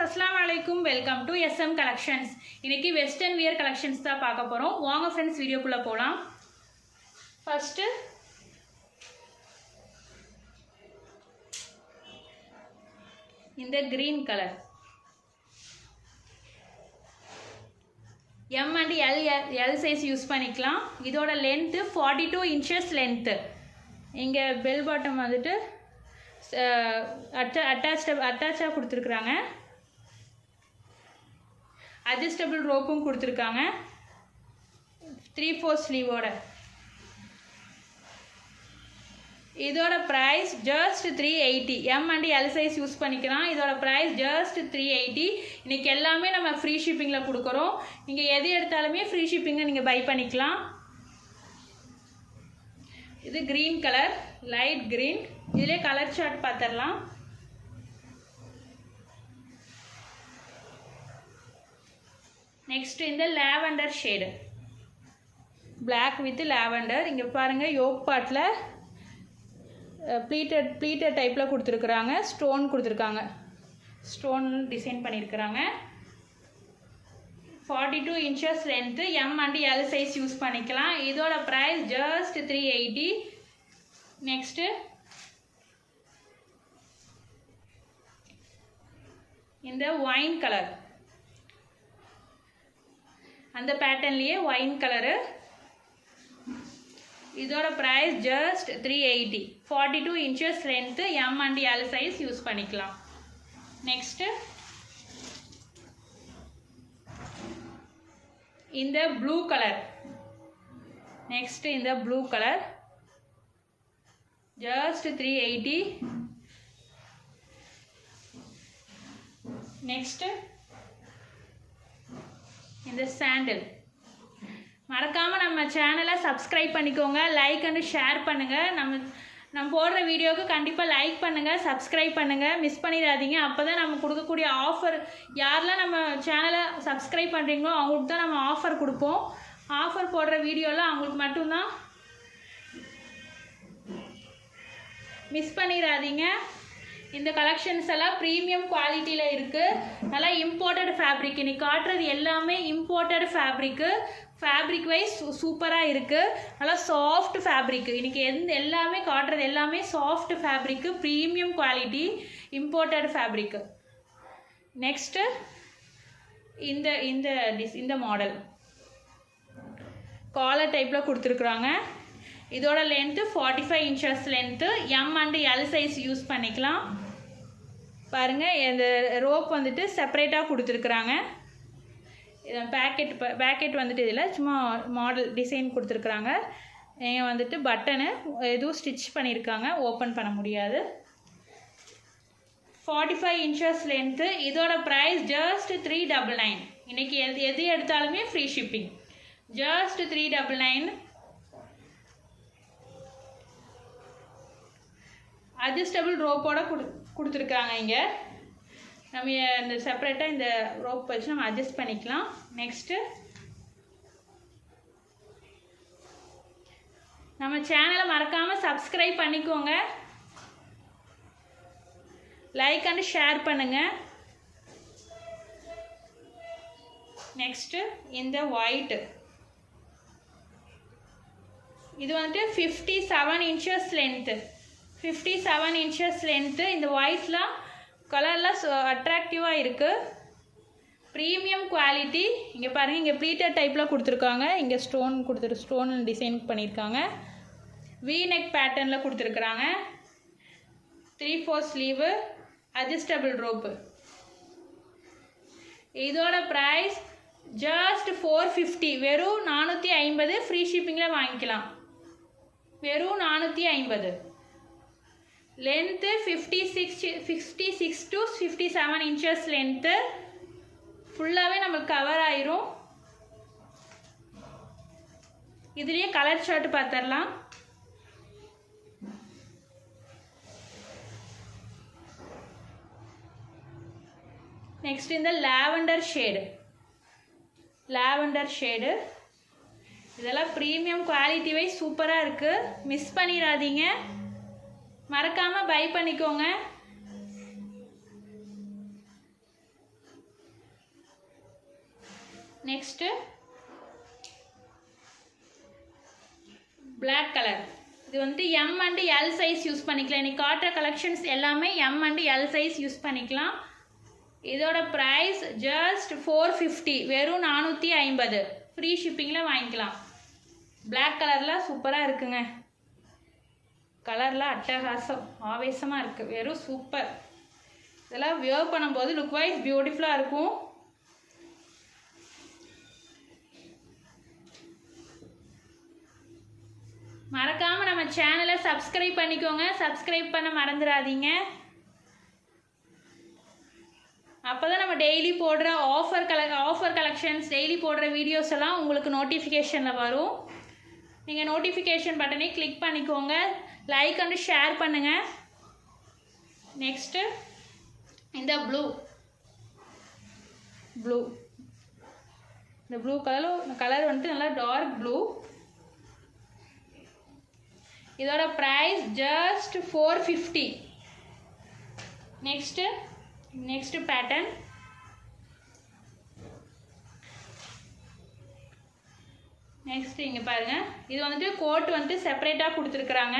अस्सलाम वालेकुम welcome to SM collections इनकी वेस्टर्न वियर कलेक्शंस தான் பார்க்க போறோம் வாங்க फ्रेंड्स வீடியோக்குள்ள போலாம் फर्स्ट இந்த green color M and L size use பண்ணிக்கலாம் இதோட length 42 inches length இங்க bell bottom வந்துட்டு அட்டாச்சா கொடுத்திருக்காங்க adjustable rope கொடுத்திருக்காங்க 3/4 sleeve ஓட இதோட price just 380 M and L size use பண்ணிக்கலாம் இதோட price just 380 இன்னைக்கு எல்லாமே நம்ம free shippingல கொடுக்கறோம் நீங்க எது எடுத்தாலுமே free shippingல நீங்க பை பண்ணிக்கலாம் இது green color light green इधर कलर चार्ट पातरलाम next in the lavender shade black with lavender इंगे पारुंगा योक पार्टல pleated டைப்ல கொடுத்திருக்காங்க ஸ்டோன் கொடுத்திருக்காங்க ஸ்டோன் டிசைன் பண்ணிருக்காங்க 42 inches length M and L size use பண்ணிக்கலாம் இதோட price just 380 next in the wine color and the pattern liye wine color இதோட price just 380 42 inches length M and L size use பண்ணிக்கலாம் next in the blue color next in the blue color just 380 next in the sandal மறக்காம நம்ம சேனலை subscribe பண்ணிக்கோங்க like and share பண்ணுங்க நம்ம போடுற வீடியோக்கு கண்டிப்பா லைக் பண்ணுங்க subscribe பண்ணுங்க மிஸ் பண்ணிராதீங்க அப்பதான் நம்ம கொடுக்கக்கூடிய ஆஃபர் யாரெல்லாம் நம்ம சேனலை subscribe பண்றீங்களோ அவங்களுக்கு தான் நம்ம ஆஃபர் கொடுப்போம் ஆஃபர் போடுற வீடியோல அவங்களுக்கு மட்டும் தான் மிஸ் பண்ணிராதீங்க இந்த கலெக்ஷன்ஸ் எல்லாம் பிரீமியம் குவாலிட்டில இருக்கு நல்ல இம்போர்ட்டட் ஃபேப்ரிக் நீ காட்றது எல்லாமே இம்போர்ட்டட் ஃபேப்ரிக் வைஸ் சூப்பரா இருக்கு நல்ல சாஃப்ட் ஃபேப்ரிக் இன்னைக்கு எல்லாமே காட்றது எல்லாமே soft fabric premium quality imported fabric next இந்த மாடல் காலர் டைப்ல கொடுத்திருக்காங்க இதோட length 45 inches length M and L size use பண்ணிக்கலாம் பாருங்க இந்த ரோப் வந்துட்டு செப்பரேட்டா கொடுத்திருக்காங்க இது பாக்கெட் வந்துட்டு இதல சும்மா மாடல் டிசைன் கொடுத்திருக்காங்க இங்க வந்துட்டு பட்டன் எதுவும் ஸ்டிட்ச் பண்ணிருக்காங்க ஓபன் பண்ண முடியாது 45 inches length இதோட price just 399 இன்னைக்கு எது எடுத்தாலுமே free shipping just 399 adjustable rope ஓட கொடுத்திருக்காங்க இங்க நம்ம இந்த செப்பரேட்டா இந்த rope வச்சு நம்ம அட்ஜஸ்ட் பண்ணிக்கலாம் நெக்ஸ்ட் நம்ம சேனலை மறக்காம subscribe பண்ணிக்கோங்க லைக் and ஷேர் பண்ணுங்க நெக்ஸ்ட் இந்த ஒயிட் இது வந்து 57 inches length 57 inches length இந்த whiteல கலர்ல அட்ராக்டிவா இருக்கு பிரீமியம் குவாலிட்டி இங்க பாருங்க இங்க pleated டைப்ல கொடுத்திருக்காங்க இங்க ஸ்டோன் டிசைன் பண்ணிருக்காங்க V neck patternல கொடுத்திருக்காங்க 3/4 sleeve adjustable rope இதோட price just 450 வெறும் 450 free shippingல வாங்கிக்கலாம் வெறும் 450 length 56 to 57 inches length ஃபுல்லாவே நமக்கு கவர் ஆயிரும் இதுலயே கலர் சார்ட் பார்த்தறலாம் நெக்ஸ்ட் இந்த லாவெண்டர் ஷேட் இதெல்லாம் பிரீமியம் குவாலிட்டி வைஸ் சூப்பரா இருக்கு மிஸ் பண்ணிராதீங்க மறக்காம பை பண்ணிக்கோங்க நெக்ஸ்ட்டு Black கலர். இது வந்து M and L size use பண்ணிக்கலாம். இன்னைக்கு காட்டுற கலெக்ஷன்ஸ் எல்லாமே M and L size use பண்ணிக்கலாம். இதோட ப்ரைஸ் ஜஸ்ட் 450, வெறும் 450. ஃப்ரீ ஷிப்பிங்கில் வாங்கிக்கலாம். Black கலரில் சூப்பராக இருக்குங்க. கலர்லாம் அட்டகாசம் ஆவேசமாக இருக்குது, வெறும் சூப்பர். இதெல்லாம் வியர் பண்ணும்போது லுக் வைஸ் பியூட்டிஃபுல்லாக இருக்கும். மறக்காமல் நம்ம சேனலை சப்ஸ்கிரைப் பண்ணிக்கோங்க. சப்ஸ்கிரைப் பண்ண மறந்துடாதீங்க. அப்போ தான் நம்ம டெய்லி போடுற ஆஃபர் கலெக்ஷன்ஸ், டெய்லி போடுற வீடியோஸ் எல்லாம் உங்களுக்கு நோட்டிஃபிகேஷனில் வரும். நீங்கள் நோட்டிஃபிகேஷன் பட்டனை கிளிக் பண்ணிக்கோங்க. லைக் அண்ட் ஷேர் பண்ணுங்கள். நெக்ஸ்ட்டு இந்த ப்ளூ இந்த ப்ளூ கலர் வந்துட்டு நல்லா டார்க் ப்ளூ. இதோட price just 450. Next pattern. Next இங்கே பாருங்கள், இது வந்துட்டு கோட் வந்துட்டு செப்பரேட்டாக கொடுத்துருக்குறாங்க.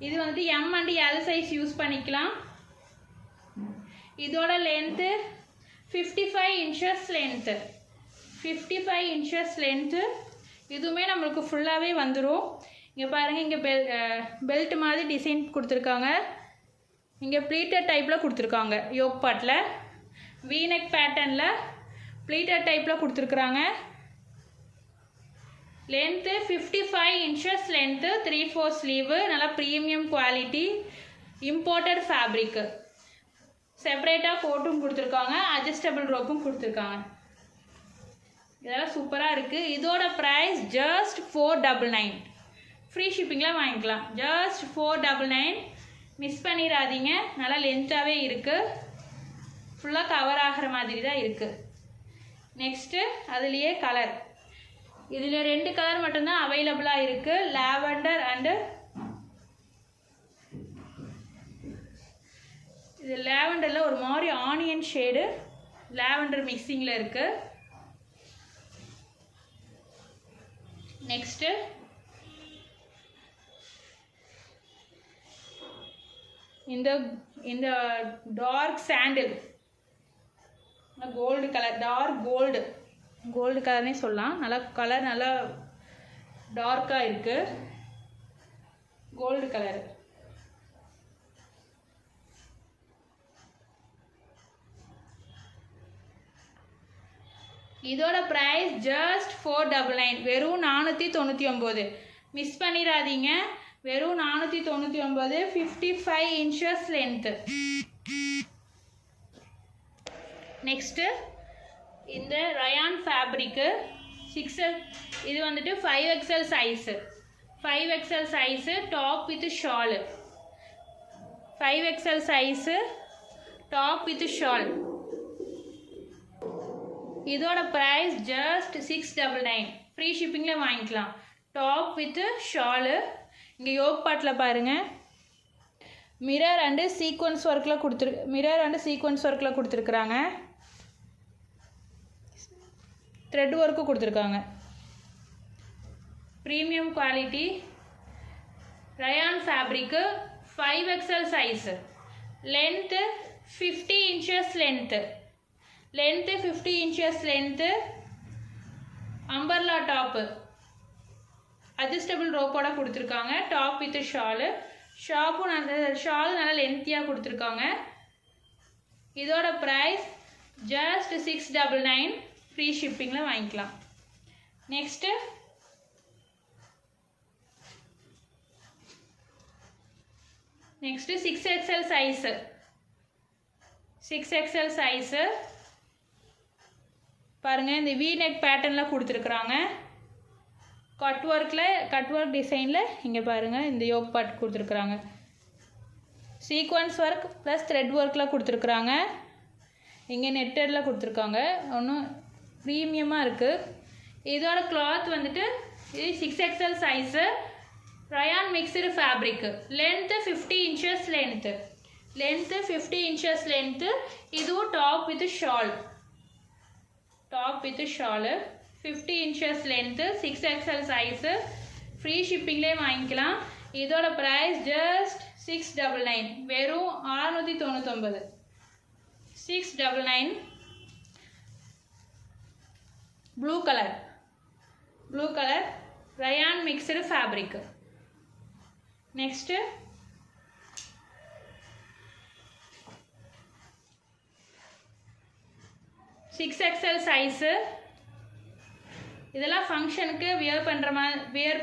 இது வந்துட்டு M and L size use பண்ணிக்கலாம். இதோட length 55 inches length. 55 inches length. இதுவுமே நம்மளுக்கு ஃபுல்லாகவே வந்துடும். இங்கே பாருங்கள், இங்கே பெல்ட் மாதிரி டிசைன் கொடுத்துருக்காங்க. இங்கே ப்ளீட்டட் டைப்பில் கொடுத்துருக்காங்க. யோக் பாட்டில் வீநெக் பேட்டர்னில் ப்ளீட்டட் டைப்பில் கொடுத்துருக்குறாங்க. Length 55 inches length, 3/4 sleeve. நல்லா ப்ரீமியம் குவாலிட்டி, இம்போர்ட்டட் ஃபேப்ரிக்கு. செப்பரேட்டாக கோட்டும் கொடுத்துருக்காங்க, அட்ஜஸ்டபிள் ரோப்பும் கொடுத்துருக்காங்க. இதெல்லாம் சூப்பராக இருக்குது. இதோட ப்ரைஸ் ஜஸ்ட் 499. ஃப்ரீ ஷிப்பிங்கில் வாங்கிக்கலாம். ஜஸ்ட் 499. மிஸ் பண்ணிடாதீங்க. நல்லா லென்த்தாகவே இருக்குது, ஃபுல்லாக கவர் ஆகிற மாதிரி தான் இருக்குது. நெக்ஸ்ட்டு அதுலேயே கலர். இதில் 2 கலர் மட்டும்தான் அவைலபிளாக இருக்குது. லாவெண்டர் அண்டு இது லாவெண்டரில் ஒரு மாதிரி ஆனியன் ஷேடு லாவெண்டர் மிக்சிங்கில் இருக்குது. நெக்ஸ்ட்டு இந்த dark sandal gold colour, dark gold கலர்னே சொல்லலாம். நல்லா கலர் நல்லா டார்க்காக இருக்குது, கோல்டு கலர். இதோட ப்ரைஸ் ஜஸ்ட் 499, வெறும் 499. மிஸ் பண்ணிடாதீங்க. வெறும் 499, 55 இன்ச்சஸ் லென்த்து. நெக்ஸ்ட்டு இந்த ரயான் ஃபேப்ரிக்கு 6L. இது வந்துட்டு 5XL size. 5XL size, top with shawl. 5XL size, top with shawl. இதோட ப்ரைஸ் ஜஸ்ட் 699. ஃப்ரீ ஷிப்பிங்கில் வாங்கிக்கலாம். Top with shawl. இங்கே யோக் பாட்டில் பாருங்கள், மிரர் அண்டு சீக்வன்ஸ் ஒர்க்கில் கொடுத்துருக்குறாங்க. த்ரெட் ஒர்க்கு கொடுத்துருக்காங்க. Premium quality rayon fabric. 5XL size. Length 50 inches length. 50 inches length. Umbrella top, adjustable ரோப்போட கொடுத்துருக்காங்க. Top with Shalu. ஷால் நல்லா லென்த்தியாக கொடுத்துருக்காங்க. இதோட ப்ரைஸ் ஜஸ்ட் 699. ஃப்ரீ ஷிப்பிங்கில் வாங்கிக்கலாம். Next next 6XL size. 6XL size பாருங்கள், இந்த வீநெக் பேட்டர்னில் கொடுத்துருக்குறாங்க. கட் ஒர்க் டிசைனில் இங்கே பாருங்கள், இந்த யோக் பார்ட் கொடுத்துருக்குறாங்க. சீக்வன்ஸ் ஒர்க் ப்ளஸ் த்ரெட் ஒர்க்கில் கொடுத்துருக்குறாங்க. இங்கே நெட்டடில் கொடுத்துருக்காங்க. ஒன்றும் ப்ரீமியமாக இருக்குது. இதோட கிளாத் வந்துட்டு இது 6XL size. Rayon mixed fabric. Length 50 inches length. Length 50 inches length. இதுவும் top with shawl, top with shawl. 50 inches length, 6XL size. Free ஷிப்பிங்லேயே வாங்கிக்கலாம். இதோட ப்ரைஸ் ஜஸ்ட் 699, வெறும் 699. 699. Blue colour, blue colour rayon mixed fabric. Next 6XL size. இதெல்லாம் ஃபங்க்ஷனுக்கு wear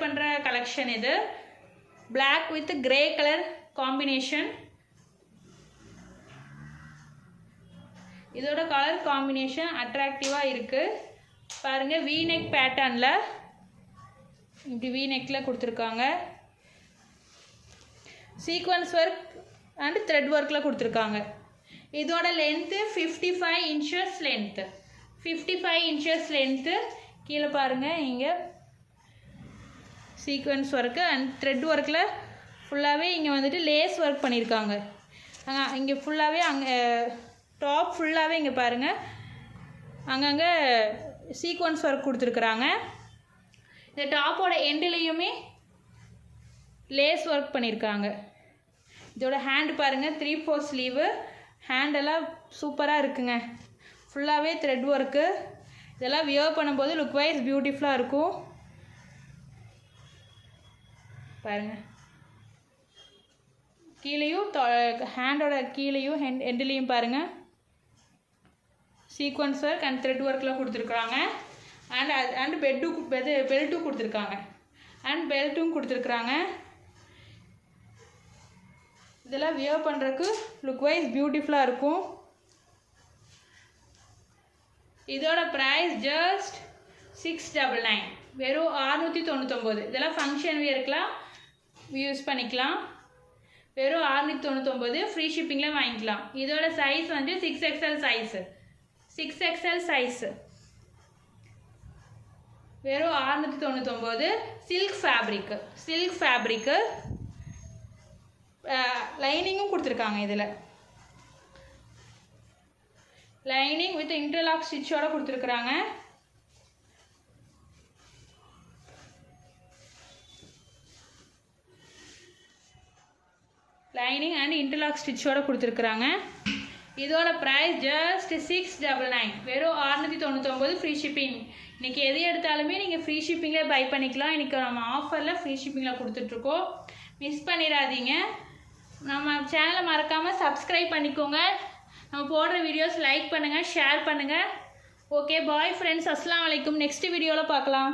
பண்ணுற collection இது. Black with grey colour combination. இதோட கலர் காம்பினேஷன் அட்ராக்டிவாக இருக்குது. பாருங்கள், வீநெக் பேட்டர்னில் இப்படி வீநெக்கில் கொடுத்துருக்காங்க. சீக்வன்ஸ் ஒர்க் அண்ட் த்ரெட் ஒர்க்கில் கொடுத்துருக்காங்க. இதோட length 55 inches length, 55 inches length. கீழே பாருங்கள், இங்கே சீக்வன்ஸ் ஒர்க்கு அண்ட் த்ரெட் ஒர்க்கில் ஃபுல்லாகவே இங்கே வந்துட்டு லேஸ் ஒர்க் பண்ணியிருக்காங்க. இங்கே ஃபுல்லாகவே அங்கே டாப் ஃபுல்லாகவே இங்கே பாருங்கள் அங்கங்கே சீக்வன்ஸ் ஒர்க் கொடுத்துருக்குறாங்க. இந்த டாப்போட எண்டுலேயுமே லேஸ் ஒர்க் பண்ணியிருக்காங்க. இதோட ஹேண்டு பாருங்கள், 3/4 ஸ்லீவு. ஹேண்டெல்லாம் சூப்பராக இருக்குங்க. ஃபுல்லாகவே த்ரெட் ஒர்க்கு. இதெல்லாம் வியர் பண்ணும்போது லுக் வைஸ் பியூட்டிஃபுல்லாக இருக்கும். பாருங்கள், கீழேயும் ஹேண்டோட கீழேயும் ஹெண்டுலேயும் பாருங்கள் சீக்வன்ஸ் ஒர்க் அண்ட் த்ரெட் ஒர்க்கில் கொடுத்துருக்குறாங்க. அண்ட் பெல்ட்டும் கொடுத்துருக்காங்க. அண்ட் பெல்ட்டும் கொடுத்துருக்குறாங்க. இதெல்லாம் வியர் பண்ணுறதுக்கு லுக் வைஸ் பியூட்டிஃபுல்லாக இருக்கும். இதோட ப்ரைஸ் ஜஸ்ட் 699, வெறும் 699. இதெல்லாம் ஃபங்க்ஷன் வியருக்கெலாம் யூஸ் பண்ணிக்கலாம். வெறும் 699, ஃப்ரீ ஷிப்பிங்கில் வாங்கிக்கலாம். இதோட சைஸ் வந்து 6XL சைஸு, 6XL சைஸு. வெறும் 699. Silk fabric, silk fabric. லைனிங்கும் கொடுத்துருக்காங்க. இதில் லைனிங் வித் இன்டர்லாக் ஸ்டிச்சோட கொடுத்துருக்குறாங்க. லைனிங் அண்ட் இன்டர்லாக் ஸ்டிச்சோட கொடுத்துருக்குறாங்க. இதோட ப்ரைஸ் ஜஸ்ட் 699, வெறும் 699, ஃப்ரீ ஷிப்பிங். இன்றைக்கி எது எடுத்தாலுமே நீங்கள் ஃப்ரீ ஷிப்பிங்கில் பை பண்ணிக்கலாம். இன்றைக்கி நம்ம ஆஃபரில் ஃப்ரீ ஷிப்பிங்கில் கொடுத்துட்ருக்கோம். மிஸ் பண்ணிடாதீங்க. நம்ம சேனலை மறக்காமல் சப்ஸ்கிரைப் பண்ணிக்கோங்க. நம்ம போடுற வீடியோஸ் லைக் பண்ணுங்கள், ஷேர் பண்ணுங்கள். Okay, bye friends. அஸ்ஸலாமு அலைக்கும். நெக்ஸ்ட் வீடியோவில் பார்க்கலாம்.